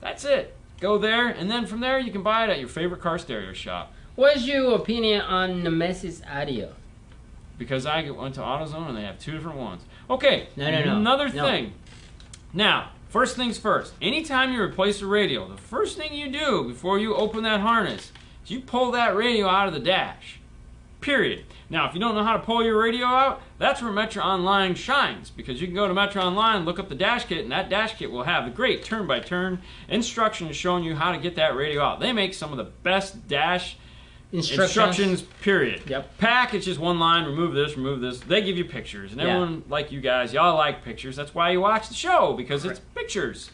That's it. Go there, and then from there you can buy it at your favorite car stereo shop. What's your opinion on Nemesis Audio? Because I went to AutoZone and they have 2 different ones. Okay, No. Another thing. Now, first things first. Anytime you replace a radio, the first thing you do before you open that harness is you pull that radio out of the dash. Period. Now, if you don't know how to pull your radio out, that's where Metra Online shines, because you can go to Metra Online, look up the dash kit, and that dash kit will have the great turn-by-turn instructions showing you how to get that radio out. They make some of the best dash instructions, period. Yep. Pack, it's just one line, remove this, remove this. They give you pictures, and everyone, like you guys, y'all like pictures. That's why you watch the show, because it's pictures.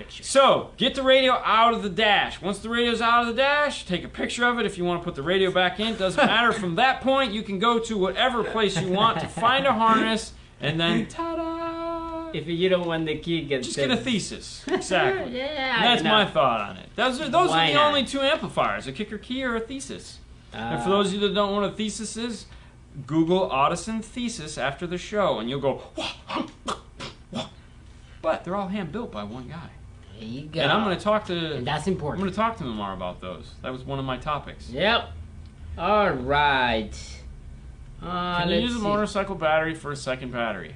So, get the radio out of the dash. Once the radio's out of the dash, take a picture of it if you want to put the radio back in. Doesn't matter. From that point, you can go to whatever place you want to find a harness, and then, ta-da! If you don't want the key, just get a thesis. Exactly. Yeah, that's my thought on it. Those are the not? only 2 amplifiers, a kicker key or a thesis. And for those of you that don't know what a thesis is, Google Audison thesis after the show, and you'll go, but they're all hand-built by one guy. There you go. And I'm going to talk to... And that's important. I'm going to talk to him tomorrow about those. That was one of my topics. Yep. All right. Can you use a motorcycle battery for a second battery?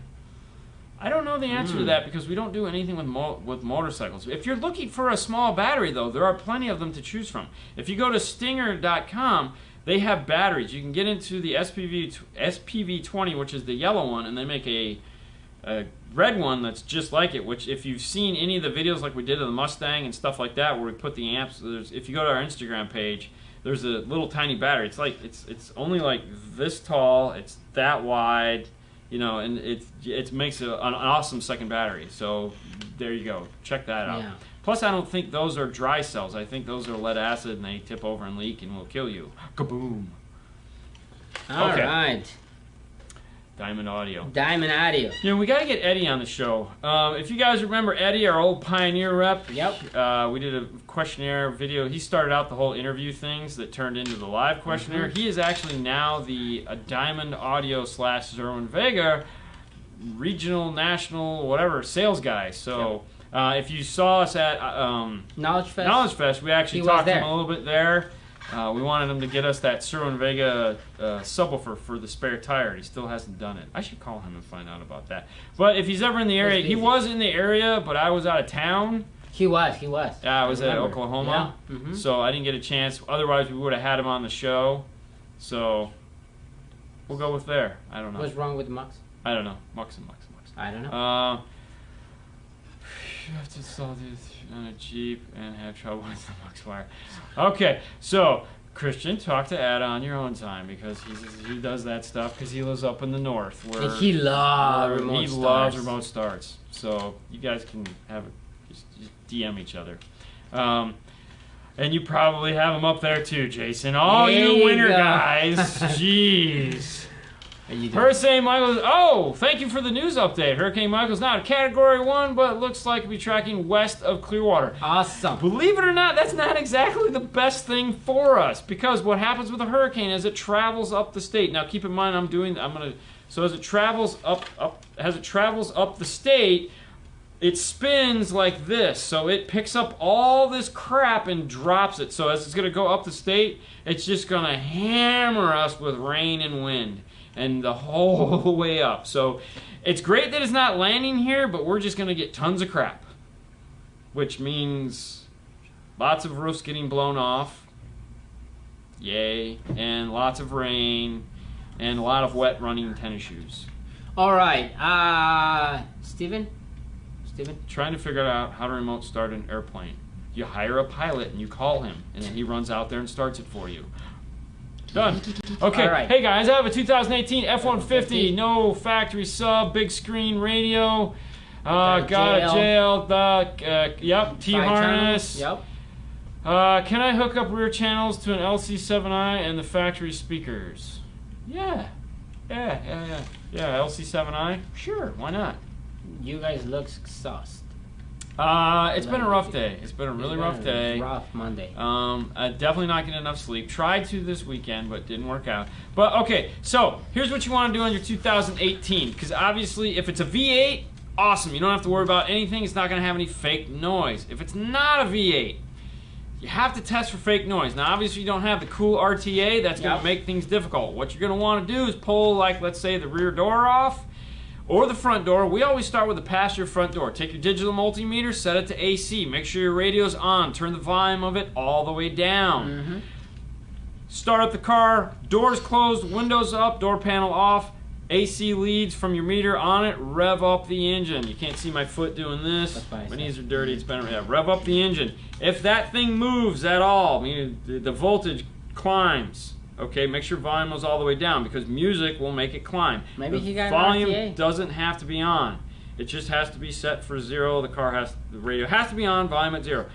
I don't know the answer to that because we don't do anything with motorcycles. If you're looking for a small battery, though, there are plenty of them to choose from. If you go to stinger.com, they have batteries. You can get into the SPV20, which is the yellow one, and they make a red one that's just like it, which if you've seen any of the videos like we did of the Mustang and stuff like that where we put the amps, if you go to our Instagram page, there's a little tiny battery. It's like it's only like this tall, it's that wide, you know, and it makes an awesome second battery. So there you go. Check that out. Yeah. Plus, I don't think those are dry cells. I think those are lead acid, and they tip over and leak and will kill you. Kaboom. All right. Diamond Audio. Diamond Audio. You know, we got to get Eddie on the show. If you guys remember Eddie, our old Pioneer rep. Yep. We did a questionnaire video. He started out the whole interview things that turned into the live questionnaire. He is actually now the Diamond Audio / Zerwin Vega regional, national, whatever, sales guy. So if you saw us at Knowledge Fest, we actually talked to him a little bit there. We wanted him to get us that Zerwin Vega subwoofer for the spare tire. He still hasn't done it. I should call him and find out about that. But if he's ever in the area, he was in the area, but I was out of town. He was. Yeah, I was at Oklahoma, so I didn't get a chance. Otherwise, we would have had him on the show. So we'll go with there. I don't know. What's wrong with the Mux? I don't know. Mux. I don't know. You have to install this on a Jeep and have trouble with the Mux wire. Okay, so Christian, talk to Ada on your own time because he does that stuff because he lives up in the north where he loves remote starts. So you guys can have just DM each other. And you probably have them up there too, Jason. Oh, you winter guys. Jeez. Hurricane Michael. Oh, thank you for the news update. Hurricane Michael's not a Category 1, but looks like it'll be tracking west of Clearwater. Awesome. Believe it or not, that's not exactly the best thing for us because what happens with a hurricane is it travels up the state. Now, keep in mind, so as it travels up the state, it spins like this. So it picks up all this crap and drops it. So as it's going to go up the state, it's just going to hammer us with rain and wind. And the whole way up. So it's great that it's not landing here, but we're just going to get tons of crap. Which means lots of roofs getting blown off. Yay. And lots of rain. And a lot of wet running tennis shoes. All right. Steven? Trying to figure out how to remote start an airplane. You hire a pilot and you call him. And then he runs out there and starts it for you. Done. Okay. Right. Hey guys, I have a 2018 F-150, no factory sub, big screen radio. Got a jail. Yep. T-harness. Yep. Can I hook up rear channels to an LC7i and the factory speakers? Yeah. LC7i. Sure. Why not? You guys look sauced. It's been a rough day. It's been a really rough day. Rough Monday. Definitely not getting enough sleep. Tried to this weekend, but didn't work out. But okay, so here's what you want to do on your 2018. Because obviously, if it's a V8, awesome. You don't have to worry about anything. It's not going to have any fake noise. If it's not a V8, you have to test for fake noise. Now, obviously, you don't have the cool RTA. That's going to make things difficult. What you're going to want to do is pull, like, let's say, the rear door off. Or the front door. We always start with the passenger front door. Take your digital multimeter, set it to AC. Make sure your radio's on. Turn the volume of it all the way down. Start up the car. Doors closed, windows up, door panel off. AC leads from your meter on it. Rev up the engine. You can't see my foot doing this. My knees are dirty. It's better. Yeah, rev up the engine. If that thing moves at all, meaning the voltage climbs, okay, make sure volume is all the way down because music will make it climb. Maybe he got volume an RTA. Doesn't have to be on. It just has to be set for 0. The radio has to be on, volume at 0.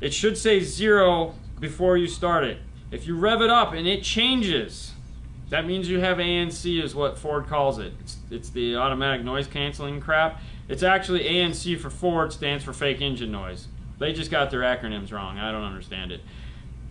It should say 0 before you start it. If you rev it up and it changes, that means you have ANC is what Ford calls it. It's the automatic noise canceling crap. It's actually ANC for Ford, stands for fake engine noise. They just got their acronyms wrong. I don't understand it.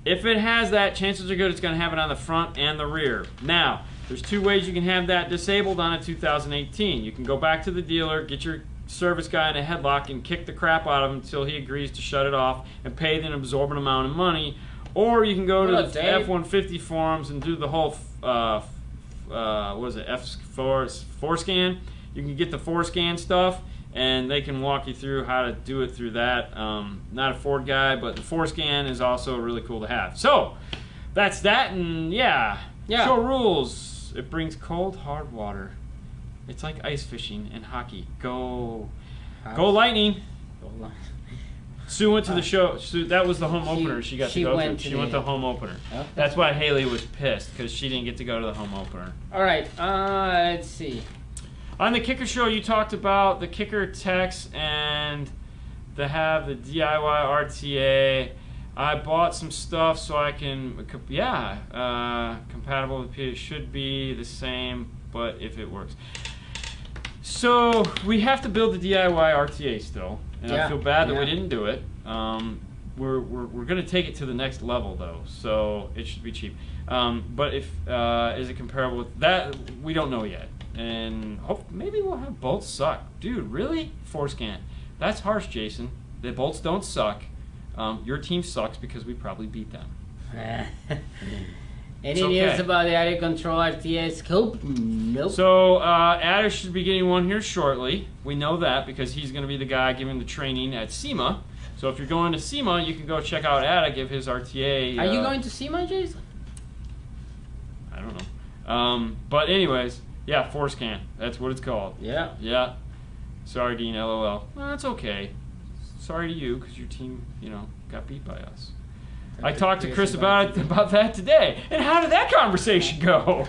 If it has that, chances are good it's going to have it on the front and the rear. Now, there's 2 ways you can have that disabled on a 2018. You can go back to the dealer, get your service guy in a headlock, and kick the crap out of him until he agrees to shut it off and pay an absorbent amount of money. Or you can go to the F-150 forums and do the whole, what is it, F4 scan. You can get the 4scan stuff, and they can walk you through how to do it through that. Not a Ford guy, but the 4scan is also really cool to have. So, that's that, and yeah. Show rules. It brings cold, hard water. It's like ice fishing and hockey. Go Lightning. Sue went to the show. Sue, that was the home opener. She got to go to. She went to the home opener. Oh, that's why Haley was pissed, because she didn't get to go to the home opener. All right, let's see. On the Kicker Show, you talked about the Kicker Techs and the DIY RTA. I bought some stuff so I can, compatible with P. It should be the same, but if it works. So we have to build the DIY RTA still, and I feel bad that we didn't do it. We're going to take it to the next level though, so it should be cheap. But if is it comparable with that? We don't know yet. And maybe we'll have bolts suck. Dude, really? 4scan. That's harsh, Jason. The bolts don't suck. Your team sucks because we probably beat them. Any news about the out of control RTA scope? Nope. So, Ada should be getting one here shortly. We know that because he's going to be the guy giving the training at SEMA. So if you're going to SEMA, you can go check out Ada, give his RTA. Are you going to SEMA, Jason? I don't know. But anyways... Yeah, 4scan. That's what it's called. Yeah. Yeah. Sorry, Dean. LOL. Well, that's okay. Sorry to you because your team, got beat by us. I talked to Chris about that today. And how did that conversation go?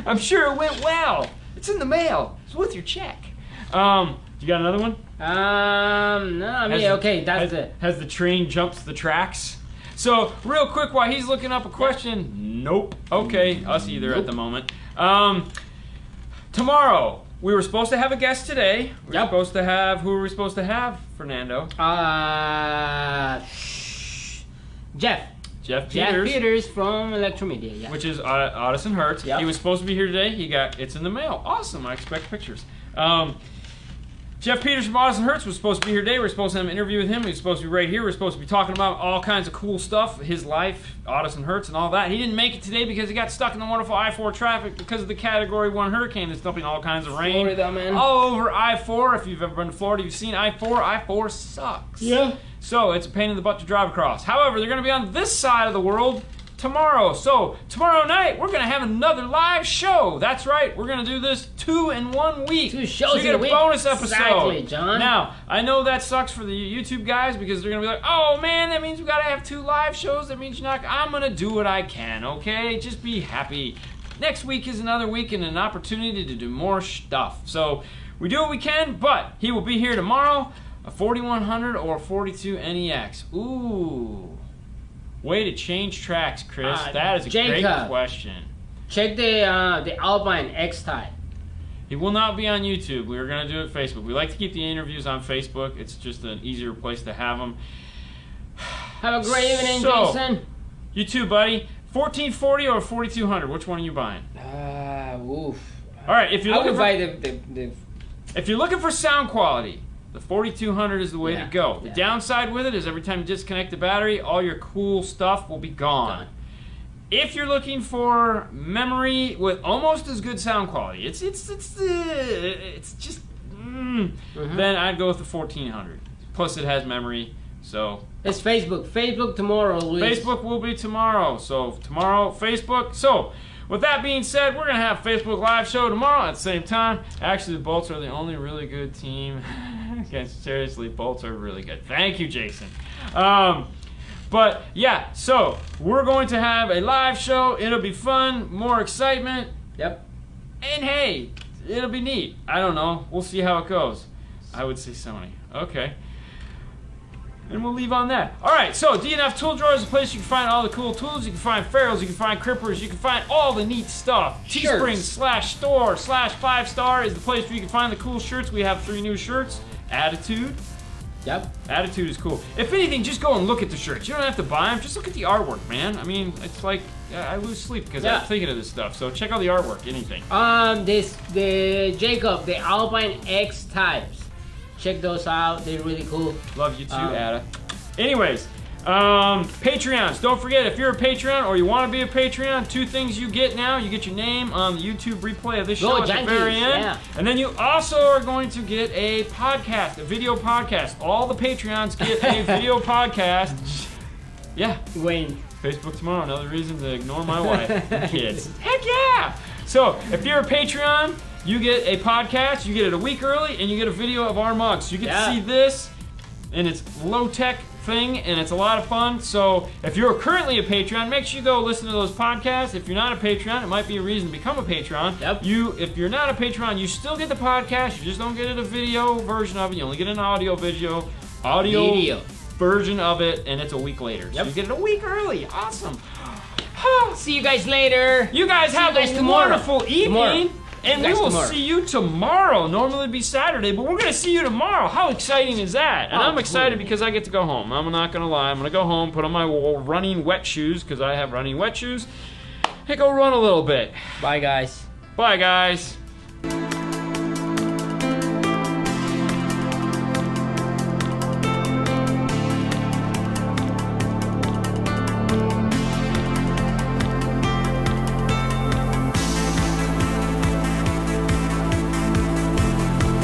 I'm sure it went well. It's in the mail. It's with your check. You got another one? No. I mean, okay. That's it. Has the train jumped the tracks? So, real quick, while he's looking up a question, nope. Okay, us either at the moment. Tomorrow, we were supposed to have a guest today. Who were we supposed to have, Fernando? Jeff Peters from Electromedia, yeah. Which is Addison Hertz. Yep. He was supposed to be here today. It's in the mail. Awesome, I expect pictures. Jeff Peters from Addison Hertz was supposed to be here today. We were supposed to have an interview with him. He was supposed to be right here. We were supposed to be talking about all kinds of cool stuff, his life, Addison Hertz, and all that. He didn't make it today because he got stuck in the wonderful I-4 traffic because of the Category 1 hurricane that's dumping all kinds of rain Florida, man. all over I-4. If you've ever been to Florida, you've seen I-4. I-4 sucks. Yeah. So it's a pain in the butt to drive across. However, they're going to be on this side of the world tomorrow. So tomorrow night, we're going to have another live show. That's right. We're going to do this 2 in 1 week. 2 shows so you get a bonus episode. Exactly, John. Now, I know that sucks for the YouTube guys because they're going to be like, oh man, that means we got to have 2 live shows. That means I'm going to do what I can, okay? Just be happy. Next week is another week and an opportunity to do more stuff. So we do what we can, but he will be here tomorrow. A 4100 or 42 NEX. Ooh. Way to change tracks, Chris. That is a great question. Check the Alpine X-Type. He will not be on YouTube. We are going to do it Facebook. We like to keep the interviews on Facebook. It's just an easier place to have them. Have a great evening, Jason. You too, buddy. 1440 or 4200? Which one are you buying? Oof. All right, if you're I looking would for, buy the if you're looking for sound quality, the 4200 is the way Yeah, to go. yeah. The downside with it is every time you disconnect the battery, all your cool stuff will be gone. If you're looking for memory with almost as good sound quality, it's just then I'd go with the 1400. Plus, it has memory, so. It's Facebook. Facebook tomorrow, Luis. Facebook will be tomorrow. So tomorrow, Facebook. So with that being said, we're gonna have Facebook live show tomorrow at the same time. Actually, the Bolts are the only really good team. Okay, seriously, Bolts are really good. Thank you, Jason. But yeah, so we're going to have a live show. It'll be fun, more excitement. Yep. And hey, it'll be neat. I don't know. We'll see how it goes. I would say Sony. Okay. And we'll leave on that. All right, so DNF Tool Drawer is a place you can find all the cool tools. You can find ferrules, you can find crippers, you can find all the neat stuff. Teespring/store/5star is the place where you can find the cool shirts. We have 3 new shirts. Attitude. Yep. Attitude is cool. If anything, just go and look at the shirts. You don't have to buy them. Just look at the artwork, man. I mean, it's like I lose sleep because I'm thinking of this stuff. So check out the artwork. Anything. The Jacob, the Alpine X types. Check those out. They're really cool. Love you too, Ada. Anyways, Patreons. Don't forget, if you're a Patreon or you want to be a Patreon, 2 things you get now. You get your name on the YouTube replay of this show at the very end. Yeah. And then you also are going to get a podcast, a video podcast. All the Patreons get a video podcast. Yeah. Wayne. Facebook tomorrow. Another reason to ignore my wife and kids. Heck yeah! So, if you're a Patreon, you get a podcast, you get it a week early, and you get a video of our mugs. You get to see this, and it's low-tech thing, and it's a lot of fun. So if you're currently a Patreon, make sure you go listen to those podcasts. If you're not a Patreon, it might be a reason to become a Patreon. Yep. If you're not a Patreon, you still get the podcast. You just don't get it a video version of it. You only get an audio video version of it, and it's a week later. So you get it a week early. Awesome. See you guys later. You guys have a wonderful evening. And we will see you tomorrow. Normally it'd be Saturday, but we're going to see you tomorrow. How exciting is that? And I'm excited because I get to go home. I'm not going to lie. I'm going to go home, put on my running wet shoes, because I have running wet shoes, and go run a little bit. Bye, guys. Bye, guys.